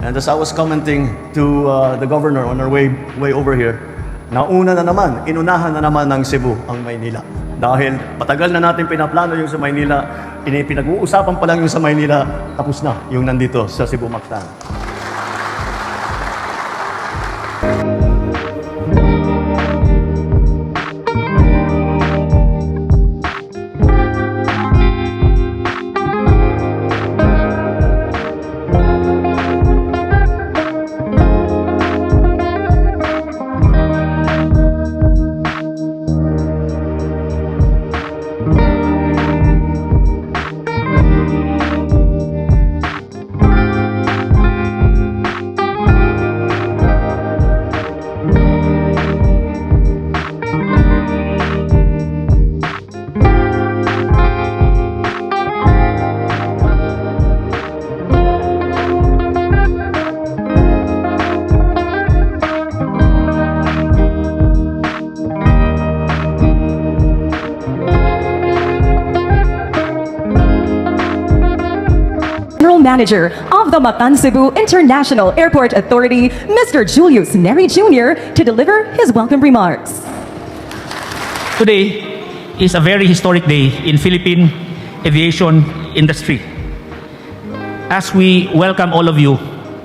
And as I was commenting to the governor on our way over here, nauna na naman, inunahan na naman ng Cebu ang Maynila. Dahil patagal na natin pinaplano yung sa Maynila, pinag-uusapan pa lang yung sa Maynila, tapos na yung nandito sa Cebu-Mactan. Manager of the Mactan-Cebu International Airport Authority, Mr. Julius Neri Jr., to deliver his welcome remarks. Today is a very historic day in Philippine aviation industry, as we welcome all of you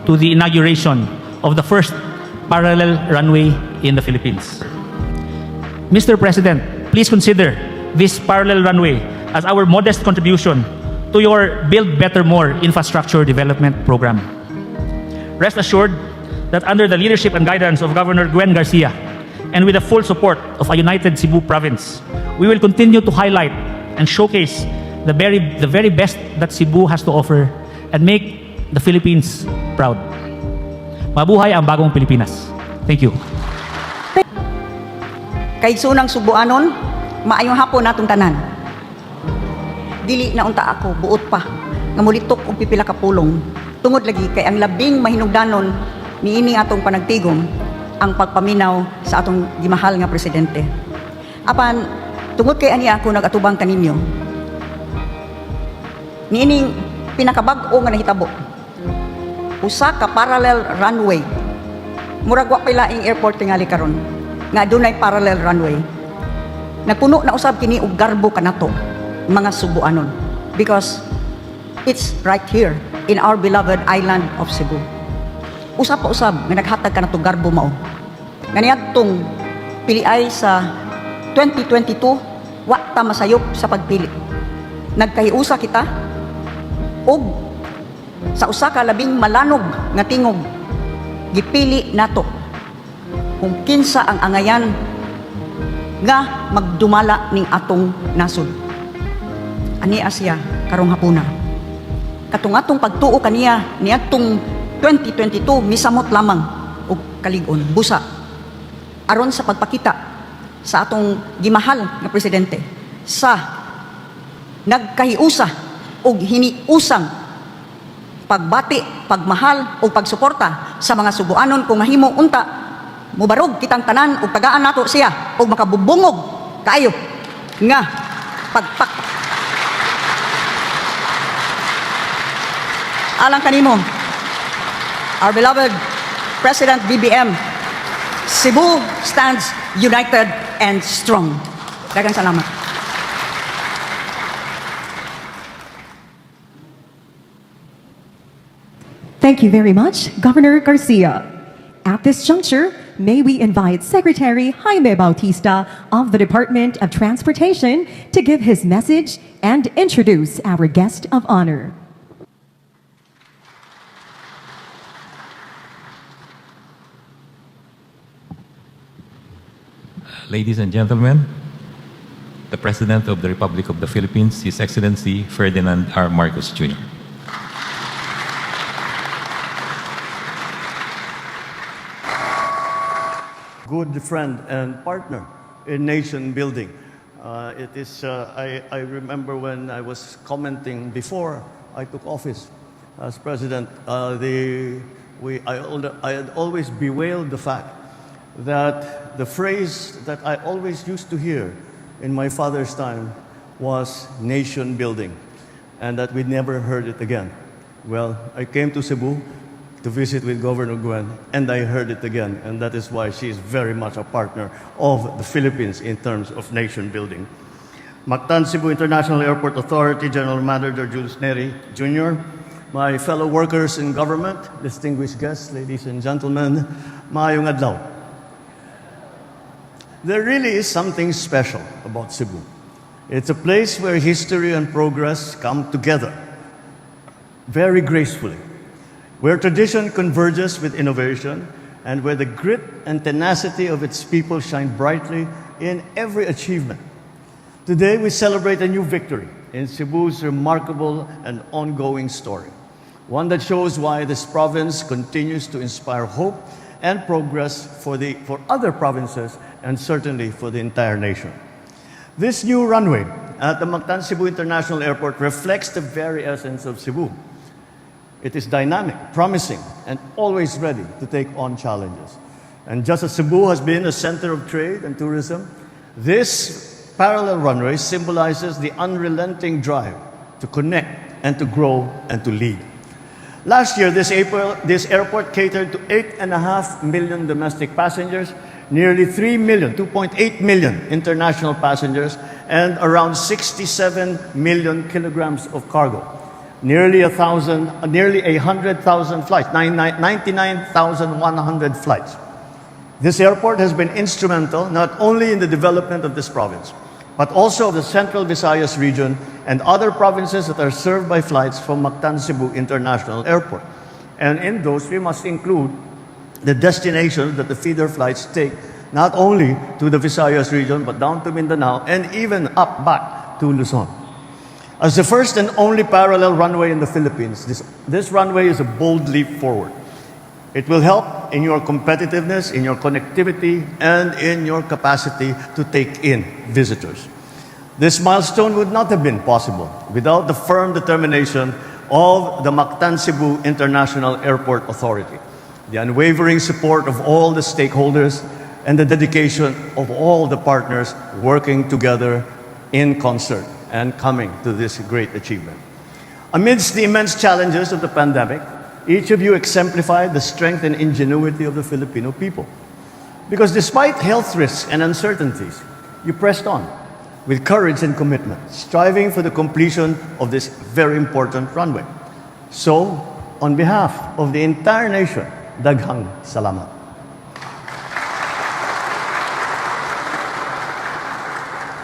to the inauguration of the first parallel runway in the Philippines. Mr. President, please consider this parallel runway as our modest contribution to your Build Better More infrastructure development program. Rest assured that under the leadership and guidance of Governor Gwen Garcia and with the full support of a united Cebu province, we will continue to highlight and showcase the very best that Cebu has to offer and make the Philippines proud. Mabuhay ang bagong Pilipinas. Thank you. Kay sunang subuanon, maayong hapon natong tanan. Dili na unta ako, buot pa, nga mulitok og pipila ka pulong. Tungod lagi kay ang labing mahinungdanon niini atong panagtigom ang pagpaminaw sa atong gimahal nga presidente. Apan, tungod kay ani ako nagatubang kaninyo, niining pinakabag-o nga nahitabo. Usa ka parallel runway. Murag wa pay laing airport tingali karon nga adunay parallel runway. Nagpuno na usab kini og garbo kanato mga Cebuanon, because it's right here in our beloved island of Cebu. Usab pa usab nga naghatag ka na to garbo mao. Nganiadtong piliay sa 2022, wa ta masayop sa pagpili. Nagkahiusa kita og sa usa ka labing malanog nga tingog gipili nato kung kinsa ang angayan nga magdumala ning atong nasod. Ani Asya karong hapuna. Katungatong pagtuo kaniya niadtong 2022 misamot lamang og kalig-on busa aron sa pagpakita sa atong gimahal nga presidente sa nagkahiusa og hiniusang pagbati, pagmahal o pagsuporta sa mga Cebuanon kung mahimo unta mubarog kitang tanan og tagaan nato siya og makabubungog kaayo nga pagpak alang kanimo, our beloved President BBM, Cebu stands united and strong. Daghang salamat. Thank you very much, Governor Garcia. At this juncture, may we invite Secretary Jaime Bautista of the Department of Transportation to give his message and introduce our guest of honor. Ladies and gentlemen, the President of the Republic of the Philippines, His Excellency Ferdinand R. Marcos Jr. Good friend and partner in nation building. I remember when I was commenting before I took office as president, I had always bewailed the fact that the phrase that I always used to hear in my father's time was nation building, and that we never heard it again. Well, I came to Cebu to visit with Governor Gwen, and I heard it again, and that is why she is very much a partner of the Philippines in terms of nation building. Mactan-Cebu International Airport Authority General Manager Julius Neri Jr., my fellow workers in government, distinguished guests, ladies and gentlemen, maayong adlaw. There really is something special about Cebu. It's a place where history and progress come together very gracefully, where tradition converges with innovation, and where the grit and tenacity of its people shine brightly in every achievement. Today, we celebrate a new victory in Cebu's remarkable and ongoing story, one that shows why this province continues to inspire hope and progress for other provinces and certainly for the entire nation. This new runway at the Mactan-Cebu International Airport reflects the very essence of Cebu. It is dynamic, promising, and always ready to take on challenges. And just as Cebu has been a center of trade and tourism, this parallel runway symbolizes the unrelenting drive to connect and to grow and to lead. Last year, this airport catered to 8.5 million domestic passengers, nearly 2.8 million international passengers, and around 67 million kilograms of cargo. Nearly 100,000 flights, 99,100 flights. This airport has been instrumental not only in the development of this province, but also of the Central Visayas region and other provinces that are served by flights from Mactan-Cebu International Airport. And in those, we must include the destinations that the feeder flights take, not only to the Visayas region, but down to Mindanao and even up back to Luzon. As the first and only parallel runway in the Philippines, this runway is a bold leap forward. It will help in your competitiveness, in your connectivity, and in your capacity to take in visitors. This milestone would not have been possible without the firm determination of the Mactan-Cebu International Airport Authority, the unwavering support of all the stakeholders, and the dedication of all the partners working together in concert and coming to this great achievement. Amidst the immense challenges of the pandemic, each of you exemplified the strength and ingenuity of the Filipino people. Because despite health risks and uncertainties, you pressed on with courage and commitment, striving for the completion of this very important runway. So, on behalf of the entire nation, daghang salamat.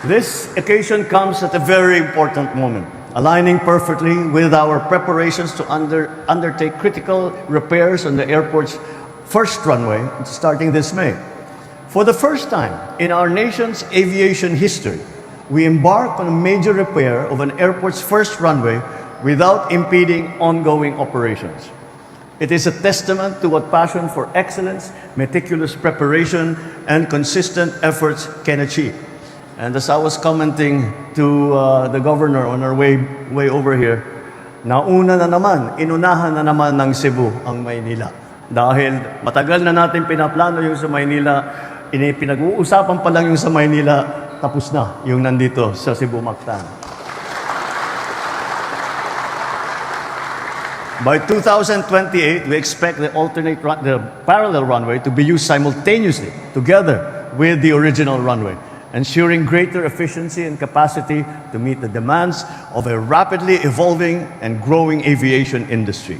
This occasion comes at a very important moment, aligning perfectly with our preparations to undertake critical repairs on the airport's first runway starting this May. For the first time in our nation's aviation history, we embark on a major repair of an airport's first runway without impeding ongoing operations. It is a testament to what passion for excellence, meticulous preparation, and consistent efforts can achieve. And as I was commenting to the governor on our way over here, nauna na naman, inunahan na naman ng Cebu ang Maynila. Dahil matagal na natin pinaplano yung sa Maynila, pinag-uusapan pa lang yung sa Maynila, tapos na yung nandito sa Cebu-Mactan. By 2028, we expect the parallel runway to be used simultaneously together with the original runway, ensuring greater efficiency and capacity to meet the demands of a rapidly evolving and growing aviation industry.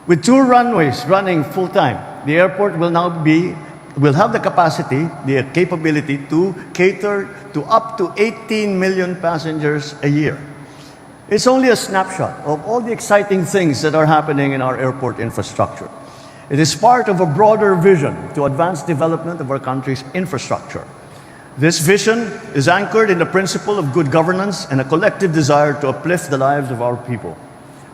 With 2 runways running full-time, the airport will have the capacity, the capability to cater to up to 18 million passengers a year. It's only a snapshot of all the exciting things that are happening in our airport infrastructure. It is part of a broader vision to advance development of our country's infrastructure. This vision is anchored in the principle of good governance and a collective desire to uplift the lives of our people,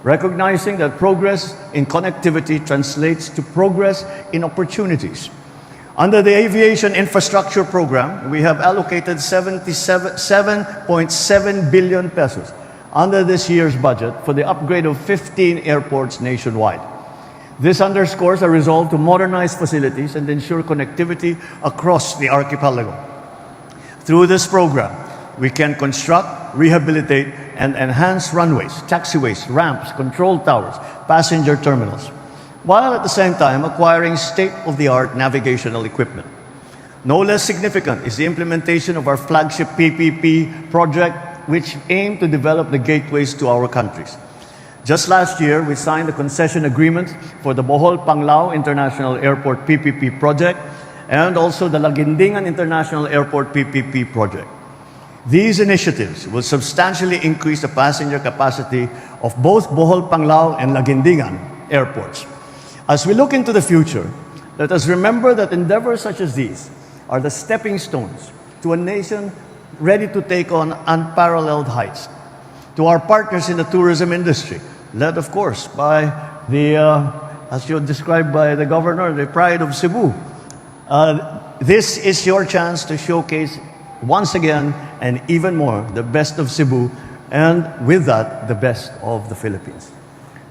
recognizing that progress in connectivity translates to progress in opportunities. Under the Aviation Infrastructure Program, we have allocated 7.7 billion pesos under this year's budget for the upgrade of 15 airports nationwide. This underscores a resolve to modernize facilities and ensure connectivity across the archipelago. Through this program, we can construct, rehabilitate, and enhance runways, taxiways, ramps, control towers, passenger terminals. while at the same time acquiring state-of-the-art navigational equipment. No less significant is the implementation of our flagship PPP project, which aimed to develop the gateways to our countries. Just last year, we signed a concession agreement for the Bohol-Panglao International Airport PPP project and also the Laguindingan International Airport PPP project. These initiatives will substantially increase the passenger capacity of both Bohol-Panglao and Laguindingan airports. As we look into the future, let us remember that endeavors such as these are the stepping stones to a nation ready to take on unparalleled heights. To our partners in the tourism industry, led of course by the, as you described by the governor, the pride of Cebu. This is your chance to showcase once again and even more the best of Cebu, and with that, the best of the Philippines.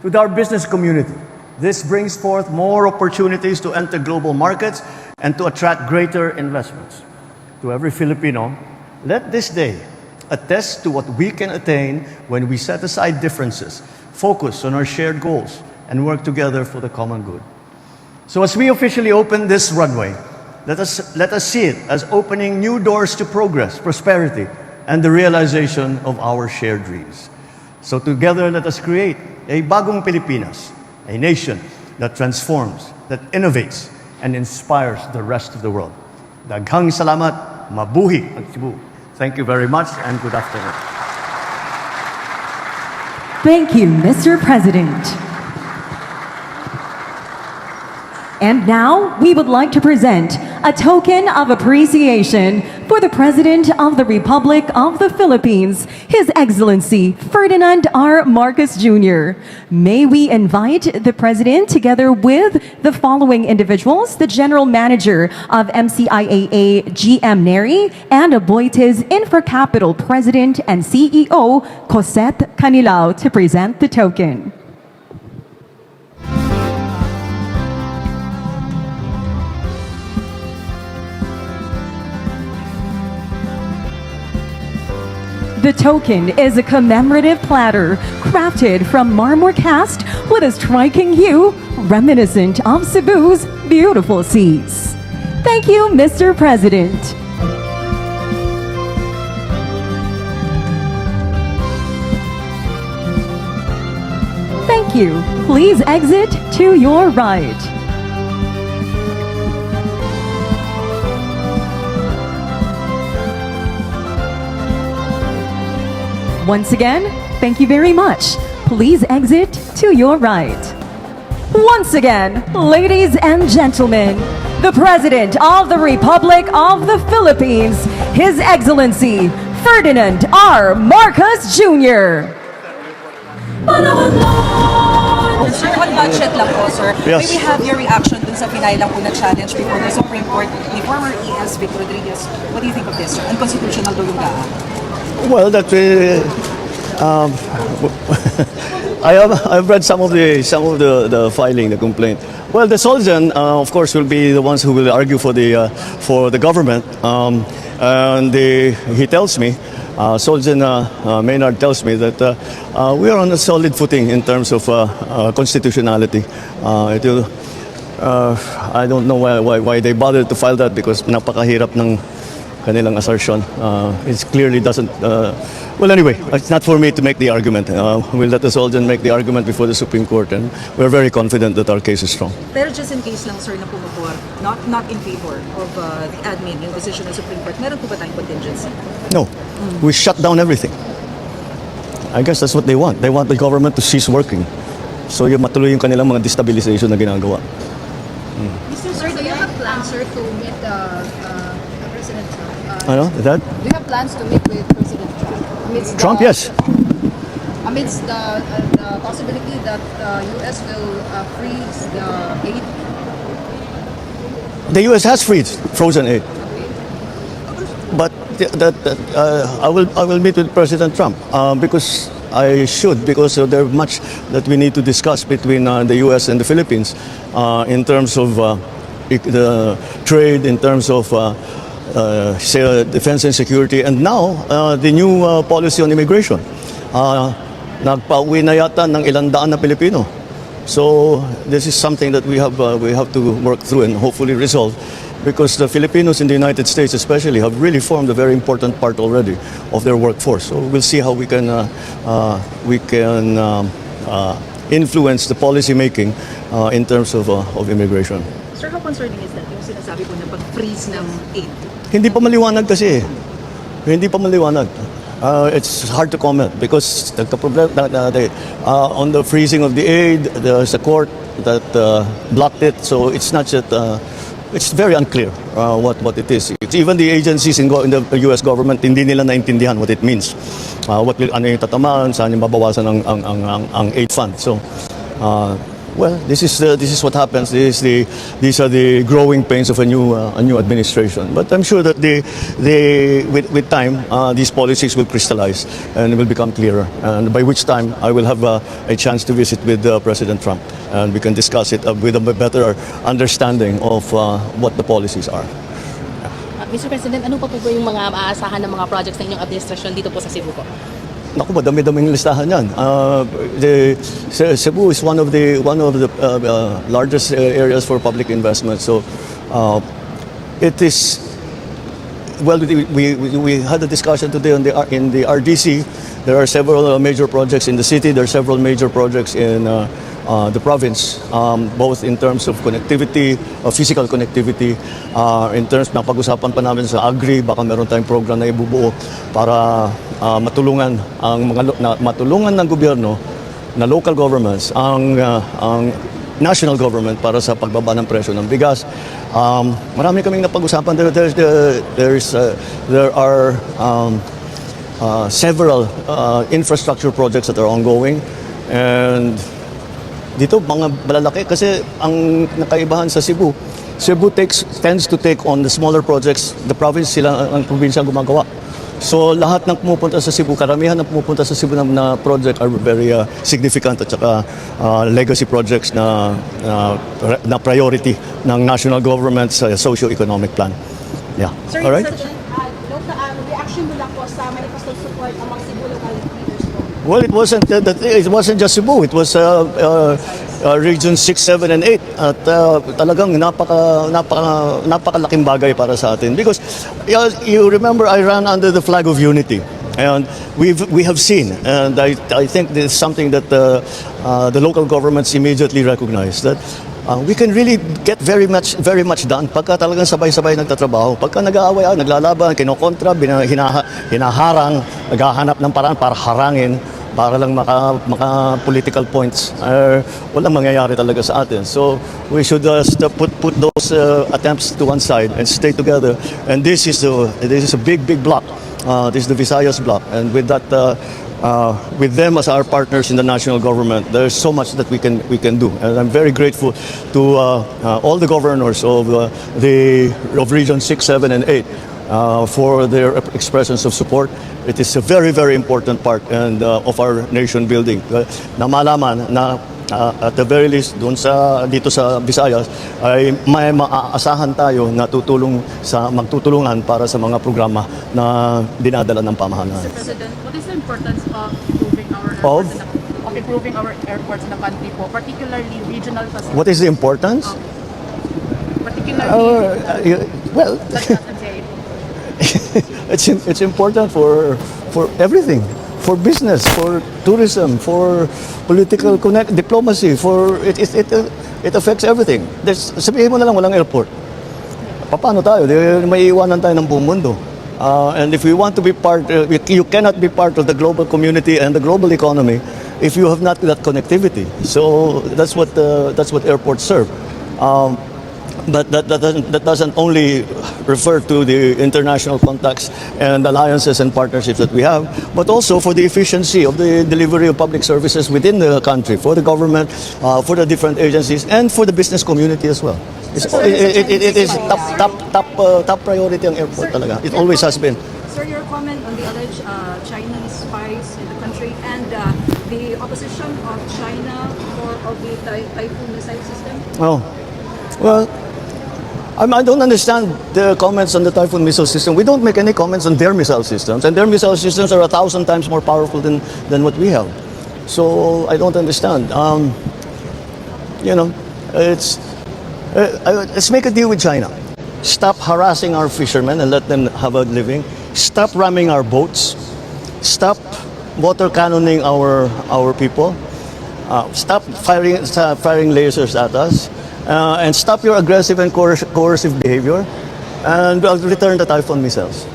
To our business community, this brings forth more opportunities to enter global markets and to attract greater investments. To every Filipino, let this day attest to what we can attain when we set aside differences, focus on our shared goals, and work together for the common good. So as we officially open this runway, let us see it as opening new doors to progress, prosperity, and the realization of our shared dreams. So together, let us create a bagong Pilipinas, a nation that transforms, that innovates, and inspires the rest of the world. Daghang salamat, mabuhi ang Cebu. Thank you very much and good afternoon. Thank you, Mr. President. And now, we would like to present a token of appreciation for the President of the Republic of the Philippines, His Excellency Ferdinand R. Marcos Jr. May we invite the President together with the following individuals: the General Manager of MCIA, GM Neri, and Aboitiz Infracapital President and CEO, Cosette Canilao, to present the token. The token is a commemorative platter crafted from marmor cast with a striking hue reminiscent of Cebu's beautiful seas. Thank you, Mr. President. Thank you. Please exit to your right. Once again, thank you very much. Please exit to your right. Once again, ladies and gentlemen, the President of the Republic of the Philippines, His Excellency Ferdinand R. Marcos Jr. Sir, on budget lang po, sir. Yes. May we have your reaction dun sa pinay lang po na challenge before the Supreme Court ni former ES Vic Rodriguez. What do you think of this, sir? Unconstitutional daw yung daan. Well, that I've read some of the filing, the complaint. Well, the Soljan, of course, will be the ones who will argue for the government, and he tells me, Soljan Maynard tells me that we are on a solid footing in terms of constitutionality. I don't know why they bothered to file that, because napakahirap ng kanilang assertion. It clearly doesn't... well, anyway, it's not for me to make the argument. We'll let the Soljan make the argument before the Supreme Court, and we're very confident that our case is strong. Pero just in case lang, sir, na pumapor, not in favor of the admin, yung decision ng Supreme Court, meron po ba tayong contingency? No, we shut down everything. I guess that's what they want. They want the government to cease working. So yung matuloy yung kanilang mga destabilization na ginagawa. Mr. Sir, do you have plans, sir, to meet President Trump? Ano? Is that? Do you have plans to meet with President Trump? Amidst Trump, yes. Amidst the possibility that U.S. will freeze the aid? The U.S. has frozen aid. But I will meet with President Trump because I should, because there are much that we need to discuss between the U.S. and the Philippines in terms of the trade, in terms of defense and security, and now the new policy on immigration. Nagpauwi na yata ng 100 na Pilipino. So this is something that we have to work through and hopefully resolve, because the Filipinos in the United States especially have really formed a very important part already of their workforce. So we'll see how we can influence the policy making in terms of immigration. Sir, how concerning is that? Yung sinasabi po na pag-freeze ng aid. Hindi pa maliwanag kasi. Hindi pa maliwanag. It's hard to comment because on the freezing of the aid, there's a court that blocked it. So it's not just, it's very unclear what it is. It's even the agencies in the US government, hindi nila naintindihan what it means. Ano yung tatamaan, saan yung babawasan ang aid fund. So, well, this is what happens. These are the growing pains of a new administration. But I'm sure that with time, these policies will crystallize and will become clearer. And by which time, I will have a chance to visit with President Trump, and we can discuss it with a better understanding of what the policies are. Mr. President, ano pa po ba yung mga maaasahan ng mga projects ng inyong administrasyon dito po sa Cebu po? Naku, madami-daming listahan yan. Cebu is one of the largest areas for public investment. So it is, well, we had a discussion today in the RDC. There are several major projects in the city. There are several major projects in the province, both in terms of connectivity, physical connectivity, in terms na pag-usapan pa namin sa Agri, baka meron tayong program na ibubuo para matulungan ng gobyerno na local governments ang national government para sa pagbaba ng presyo ng bigas. Marami kaming napag-usapan. There are several infrastructure projects that are ongoing, and dito mga malalaki kasi ang nakaibahan sa Cebu tends to take on the smaller projects. The province ang probinsya gumagawa. So lahat ng pumupunta sa Cebu, karamihan ng pumupunta sa Cebu na project are very significant at saka legacy projects na priority ng national government sa socio-economic plan. Yeah. Sir, all right? reaction mo lang po sa manifesto support among Cebu local leaders po. Well, it wasn't just Cebu. It was Region 6, 7, and 8. At talagang napakalaking bagay para sa atin. Because you remember, I ran under the flag of unity. And we have seen, and I think this is something that the local governments immediately recognize, that we can really get very much done pagka talagang sabay-sabay nagtatrabaho. Pagka nag-aaway, naglalaban, kinokontra, hinaharang, naghahanap ng paraan para harangin, para lang maka political points, walang mangyayari talaga sa atin. So we should put those attempts to one side and stay together. And this is a big block. This is the Visayas block, and with that, with them as our partners in the national government, there's so much that we can do. And I'm very grateful to all the governors of Region 6, 7, and 8 for their expressions of support. It is a very important part of our nation building. Na malaman na at the very least dito sa Visayas ay may maaasahan tayo na magtutulungan para sa mga programa na dinadala ng pamahalaan. Mr. President, what is the importance of improving our airports in the country po, particularly regional facilities? What is the importance? Particularly well, it's important for everything, for business, for tourism, for political diplomacy, it affects everything. Sabihin mo na lang walang airport. Paano tayo? May iwanan tayo ng buong mundo. And if we want to be you cannot be part of the global community and the global economy if you have not that connectivity. So that's what airports serve. But that doesn't only refer to the international contacts and alliances and partnerships that we have, but also for the efficiency of the delivery of public services within the country, for the government, for the different agencies, and for the business community as well. It is top priority ang airport talaga. It always has been. Sir, your comment on the alleged Chinese spies in the country and the opposition of China of the Typhoon missile system? Oh, well, I don't understand the comments on the Typhoon missile system. We don't make any comments on their missile systems, and their missile systems are 1,000 times more powerful than what we have. So I don't understand. You know, let's make a deal with China. Stop harassing our fishermen and let them have a living. Stop ramming our boats. Stop water cannoning our people. Stop firing lasers at us. And stop your aggressive and coercive behavior. And return the Typhoon missiles.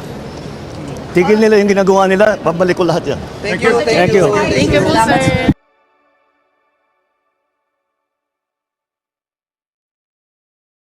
Tigil nila yung ginagawa nila, babalik ko lahat yan. Thank you. Thank you. Thank you po, sir.